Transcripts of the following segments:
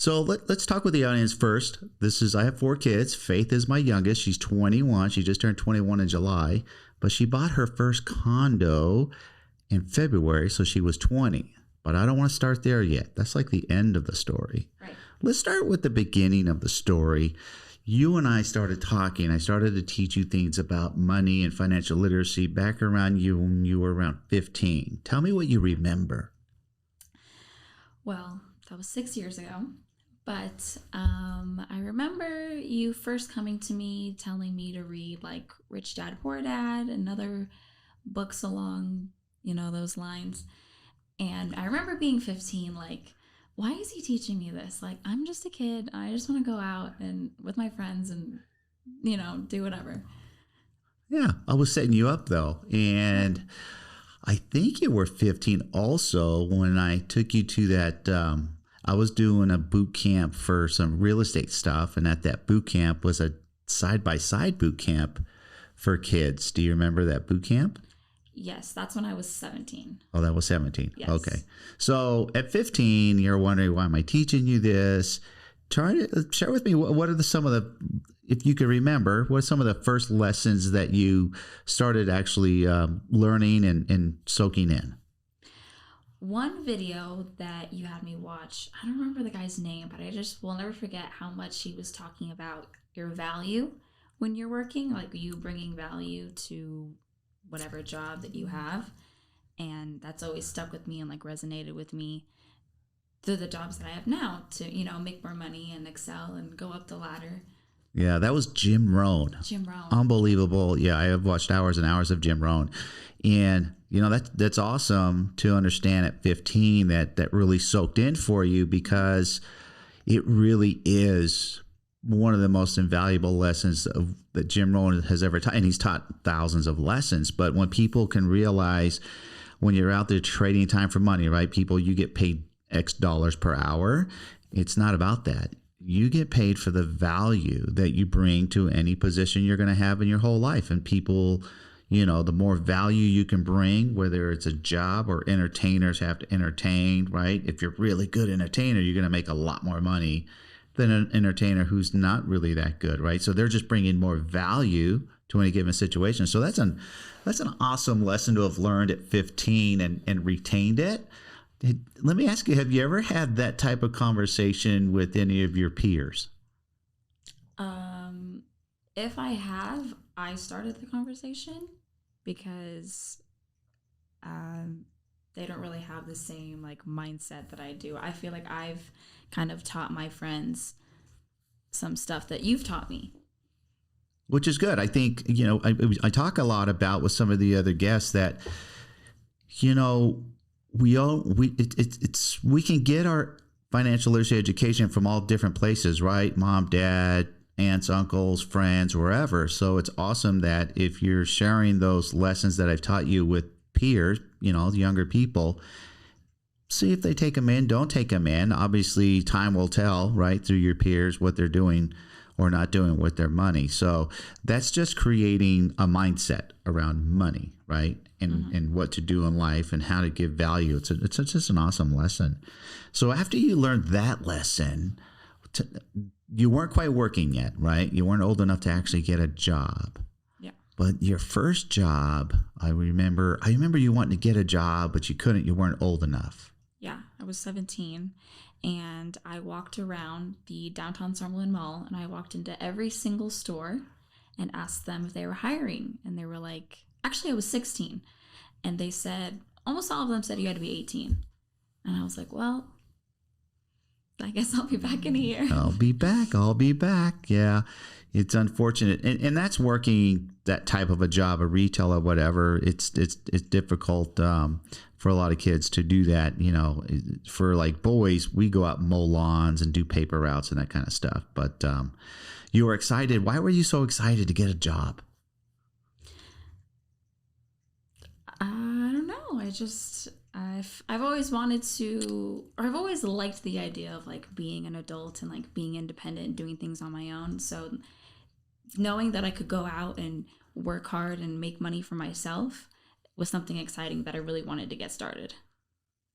So let's talk with the audience first. I have 4 kids. Faith is my youngest. She's 21. She just turned 21 in July, but she bought her first condo in February, so she was 20. But I don't want to start there yet. That's like the end of the story. Right. Let's start with the beginning of the story. You and I started talking. I started to teach you things about money and financial literacy back around you when you were around 15. Tell me what you remember. Well, that was 6 years ago. But I remember you first coming to me, telling me to read like Rich Dad, Poor Dad and other books along, those lines. And I remember being 15, like, why is he teaching me this? Like, I'm just a kid. I just want to go out and with my friends and, do whatever. Yeah, I was setting you up though. And I think you were 15 also when I took you to that I was doing a boot camp for some real estate stuff, and at that boot camp was a side-by-side boot camp for kids. Do you remember that boot camp? Yes, that's when I was 17. Oh, that was 17. Yes. Okay. So at 15, you're wondering, why am I teaching you this? Try to share with me what are some of the, if you can remember, what are some of the first lessons that you started actually learning and soaking in? One video that you had me watch, I don't remember the guy's name, but I just will never forget how much he was talking about your value when you're working, like you bringing value to whatever job that you have. And that's always stuck with me and like resonated with me through the jobs that I have now to, make more money and excel and go up the ladder. Yeah, that was Jim Rohn. Jim Rohn. Unbelievable. Yeah, I have watched hours and hours of Jim Rohn. And, that's awesome to understand at 15 that really soaked in for you, because it really is one of the most invaluable lessons that Jim Rohn has ever taught. And he's taught thousands of lessons. But when people can realize when you're out there trading time for money, right? You get paid X dollars per hour. It's not about that. You get paid for the value that you bring to any position you're going to have in your whole life. And people, the more value you can bring, whether it's a job or entertainers have to entertain, right? If you're really good entertainer, you're going to make a lot more money than an entertainer who's not really that good, right? So they're just bringing more value to any given situation. So that's an awesome lesson to have learned at 15 and retained it. Let me ask you, have you ever had that type of conversation with any of your peers? If I have, I started the conversation because they don't really have the same like mindset that I do. I feel like I've kind of taught my friends some stuff that you've taught me. Which is good. I think, I talk a lot about with some of the other guests that, we can get our financial literacy education from all different places, right? Mom, dad, aunts, uncles, friends, wherever. So it's awesome that if you're sharing those lessons that I've taught you with peers, younger people, see if they take them in, don't take them in. Obviously, time will tell, right, through your peers what they're doing or not doing with their money. So that's just creating a mindset around money, right? And what to do in life and how to give value. It's just an awesome lesson. So after you learned that lesson, you weren't quite working yet, right? You weren't old enough to actually get a job. Yeah. But your first job, I remember you wanting to get a job, but you couldn't. You weren't old enough. Yeah, I was 17. And I walked around the downtown Summerlin Mall, and I walked into every single store and asked them if they were hiring. And they were like, actually, I was 16. And they said, almost all of them said you had to be 18. And I was like, well, I guess I'll be back in a year. I'll be back. Yeah, it's unfortunate. And that's working that type of a job, a retail or whatever. It's difficult for a lot of kids to do that. For like boys, we go out and mow lawns and do paper routes and that kind of stuff. But you were excited. Why were you so excited to get a job? I don't know. I've always wanted to, or I've always liked the idea of like being an adult and like being independent and doing things on my own. So knowing that I could go out and work hard and make money for myself was something exciting that I really wanted to get started.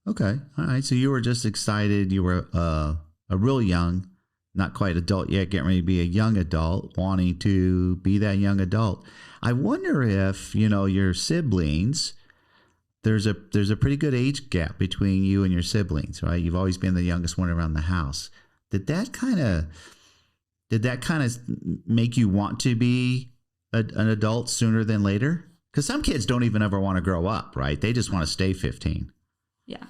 Okay. All right. So you were just excited. You were a real young, not quite adult yet, getting ready to be a young adult, wanting to be that young adult. I wonder if, your siblings, there's a pretty good age gap between you and your siblings, right? You've always been the youngest one around the house. Did that kind of make you want to be an adult sooner than later? Because some kids don't even ever want to grow up, right? They just want to stay 15. Yeah.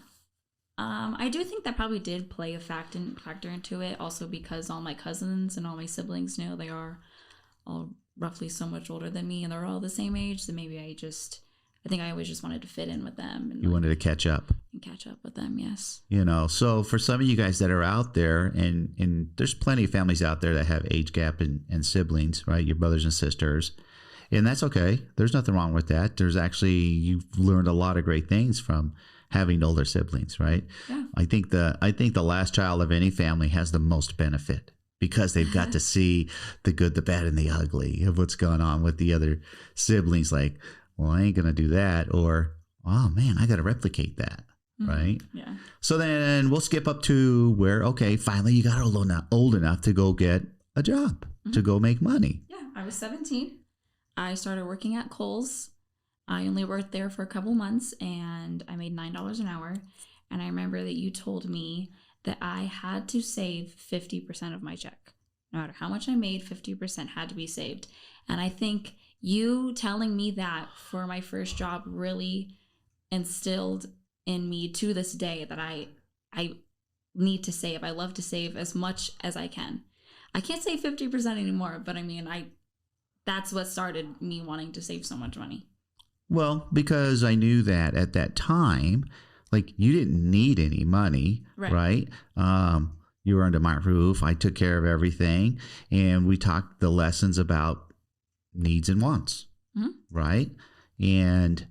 I do think that probably did play a factor into it. Also because all my cousins and all my siblings know they are all roughly so much older than me, and they're all the same age. So maybe I think I always just wanted to fit in with them. And you wanted to catch up. And catch up with them, yes. So for some of you guys that are out there, and there's plenty of families out there that have age gap and siblings, right? Your brothers and sisters. And that's okay. There's nothing wrong with that. You've learned a lot of great things from having older siblings, right? Yeah. I think the last child of any family has the most benefit because they've got to see the good, the bad, and the ugly of what's going on with the other siblings. Like, well, I ain't going to do that. Or, oh man, I got to replicate that. Mm-hmm. Right. Yeah. So then we'll skip up to where, okay, finally you got old enough to go get a job, to go make money. Yeah. I was 17. I started working at Kohl's. I only worked there for a couple months and I made $9 an hour. And I remember that you told me that I had to save 50% of my check. No matter how much I made, 50% had to be saved. And I think you telling me that for my first job really instilled in me to this day that I need to save. I love to save as much as I can. I can't save 50% anymore, but I mean, that's what started me wanting to save so much money. Well, because I knew that at that time, like you didn't need any money, right? You were under my roof. I took care of everything. And we talked the lessons about needs and wants, right? And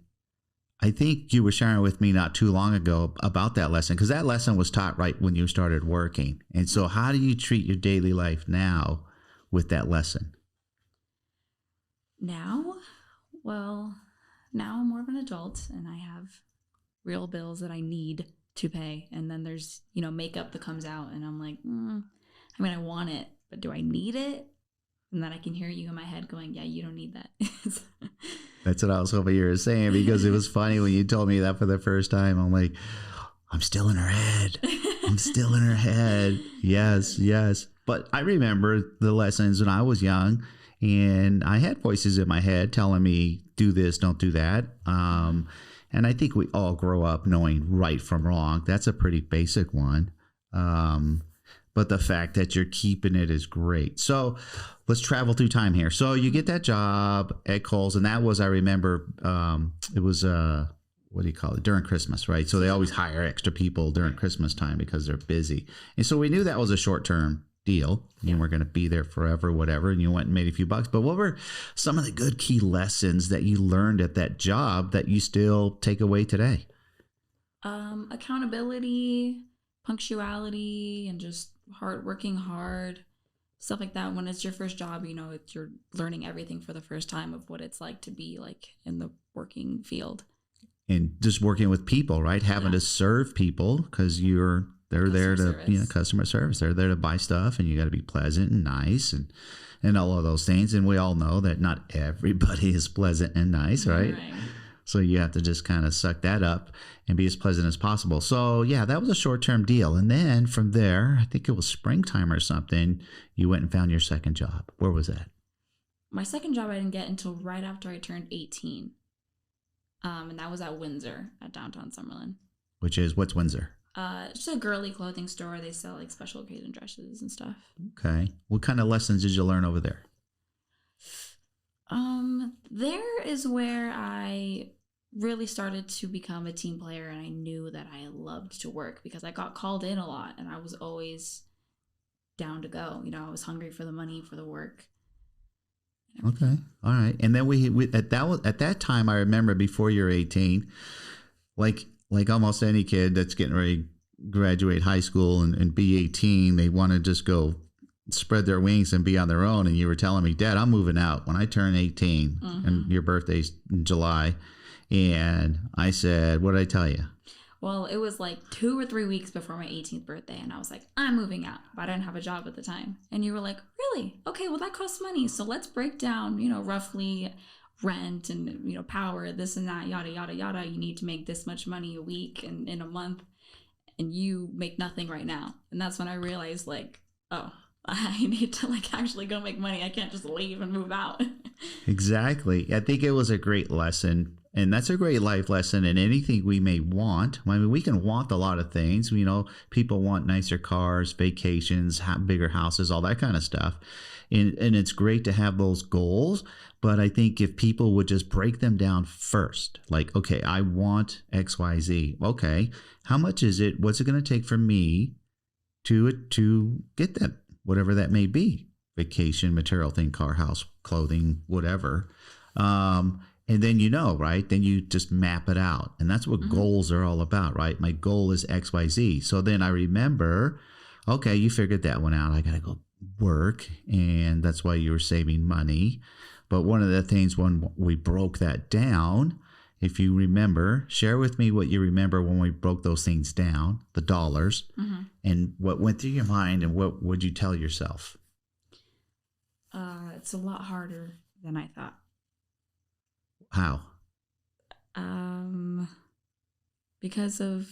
I think you were sharing with me not too long ago about that lesson, because that lesson was taught right when you started working. And so how do you treat your daily life now with that lesson? Now I'm more of an adult and I have real bills that I need to pay. And then there's, makeup that comes out and I'm like, I want it, but do I need it? And then I can hear you in my head going, yeah, you don't need that. That's what I was hoping you were saying, because it was funny when you told me that for the first time. I'm like, I'm still in her head. I'm still in her head. Yes. But I remember the lessons when I was young and I had voices in my head telling me, do this, don't do that. And I think we all grow up knowing right from wrong. That's a pretty basic one. But the fact that you're keeping it is great. So let's travel through time here. So you get that job at Kohl's, and that was, I remember, it was, what do you call it? During Christmas, right? So they always hire extra people during Christmas time because they're busy. And so we knew that was a short-term deal. You weren't going to be there forever, whatever. And you went and made a few bucks. But what were some of the good key lessons that you learned at that job that you still take away today? Accountability, punctuality, and just working hard, stuff like that. When it's your first job, you're learning everything for the first time of what it's like to be like in the working field. And just working with people, right? Having to serve people because they're there to, customer service. They're there to buy stuff, and you got to be pleasant and nice and all of those things. And we all know that not everybody is pleasant and nice, right? So you have to just kind of suck that up and be as pleasant as possible. So yeah, that was a short-term deal. And then from there, I think it was springtime or something, you went and found your second job. Where was that? My second job I didn't get until right after I turned 18. And that was at Windsor at downtown Summerlin. What's Windsor? Just a girly clothing store. They sell like special occasion dresses and stuff. Okay. What kind of lessons did you learn over there? There is where I really started to become a team player, and I knew that I loved to work because I got called in a lot and I was always down to go. I was hungry for the money, for the work. Okay. All right. And then we at that time, I remember before you're 18, like almost any kid that's getting ready to graduate high school and be 18, they want to just go spread their wings and be on their own. And you were telling me, Dad, I'm moving out when I turn 18, and your birthday's in July. And I said, what did I tell you? Well, it was like 2 or 3 weeks before my 18th birthday, and I was like, I'm moving out. But I didn't have a job at the time. And you were like, really? Okay, well, that costs money. So let's break down, roughly rent and, power, this and that, yada, yada, yada. You need to make this much money a week and in a month, and you make nothing right now. And that's when I realized, like, oh, I need to, like, actually go make money. I can't just leave and move out. Exactly. I think it was a great lesson. And that's a great life lesson in anything we may want. I mean, we can want a lot of things. People want nicer cars, vacations, bigger houses, all that kind of stuff. And it's great to have those goals. But I think if people would just break them down first, like, okay, I want X, Y, Z. Okay, how much is it? What's it going to take for me to get that, whatever that may be? Vacation, material thing, car, house, clothing, whatever. And then right? Then you just map it out. And that's what goals are all about, right? My goal is X, Y, Z. So then I remember, okay, you figured that one out. I got to go work. And that's why you were saving money. But one of the things when we broke that down, if you remember, share with me what you remember when we broke those things down, the dollars, and what went through your mind and what would you tell yourself? It's a lot harder than I thought. How? Because of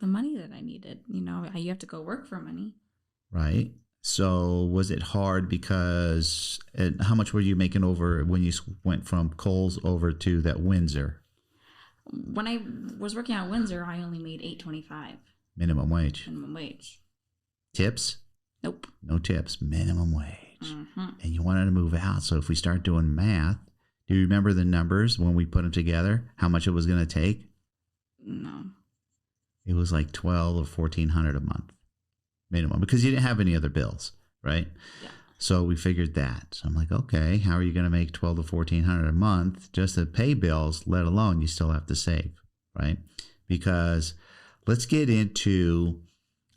the money that I needed. You have to go work for money. Right. So was it hard because how much were you making over when you went from Kohl's over to that Windsor? When I was working at Windsor, I only made $8.25. Minimum wage. Minimum wage. Tips? Nope. No tips. Minimum wage. And you wanted to move out. So if we start doing math, do you remember the numbers when we put them together? How much it was going to take? No. It was like $1,200 or $1,400 a month minimum because you didn't have any other bills, right? Yeah. So we figured that. So I'm like, okay, how are you going to make $1,200 to $1,400 a month just to pay bills? Let alone you still have to save, right? Because let's get into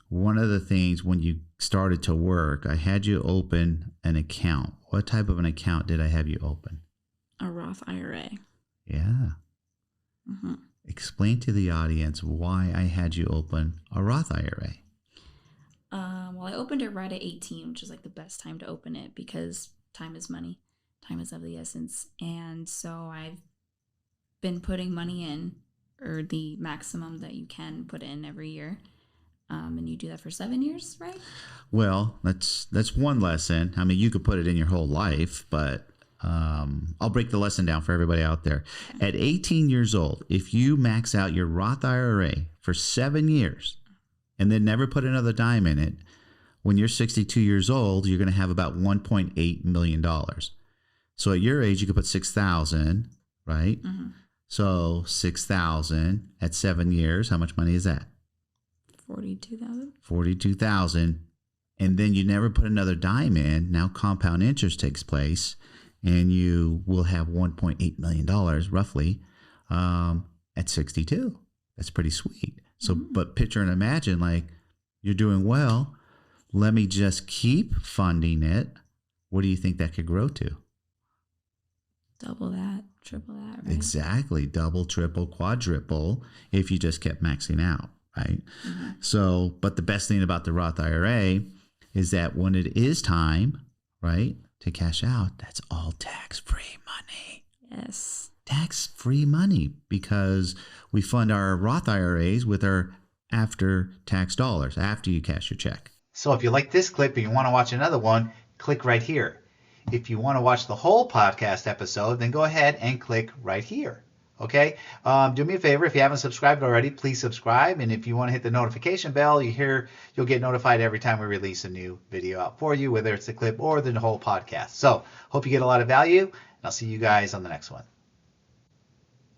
one of the things when you started to work. I had you open an account. What type of an account did I have you open? A Roth IRA. Yeah. Explain to the audience why I had you open a Roth IRA. Well, I opened it right at 18, which is like the best time to open it because time is money. Time is of the essence. And so I've been putting money in, or the maximum that you can put in every year. And you do that for 7 years, right? Well, that's one lesson. I mean, you could put it in your whole life, but I'll break the lesson down for everybody out there. Okay. At 18 years old, if you max out your Roth IRA for 7 years and then never put another dime in it, when you're 62 years old, you're going to have about $1.8 million. So at your age, you could put $6,000, right? So $6,000 at 7 years, how much money is that? $42,000. And then you never put another dime in. Now compound interest takes place, and you will have $1.8 million roughly at 62. That's pretty sweet. So, but picture and imagine, like, you're doing well. Let me just keep funding it. What do you think that could grow to? Double that, triple that, right? Exactly. Double, triple, quadruple if you just kept maxing out, right? So, but the best thing about the Roth IRA is that when it is time, right, to cash out, that's all tax-free money. Yes. Tax-free money because we fund our Roth IRAs with our after-tax dollars after you cash your check. So if you like this clip and you want to watch another one, click right here. If you want to watch the whole podcast episode, then go ahead and click right here. Okay? Do me a favor. If you haven't subscribed already, please subscribe. And if you want to hit the notification bell, you'll get notified every time we release a new video out for you, whether it's the clip or the whole podcast. So hope you get a lot of value, and I'll see you guys on the next one.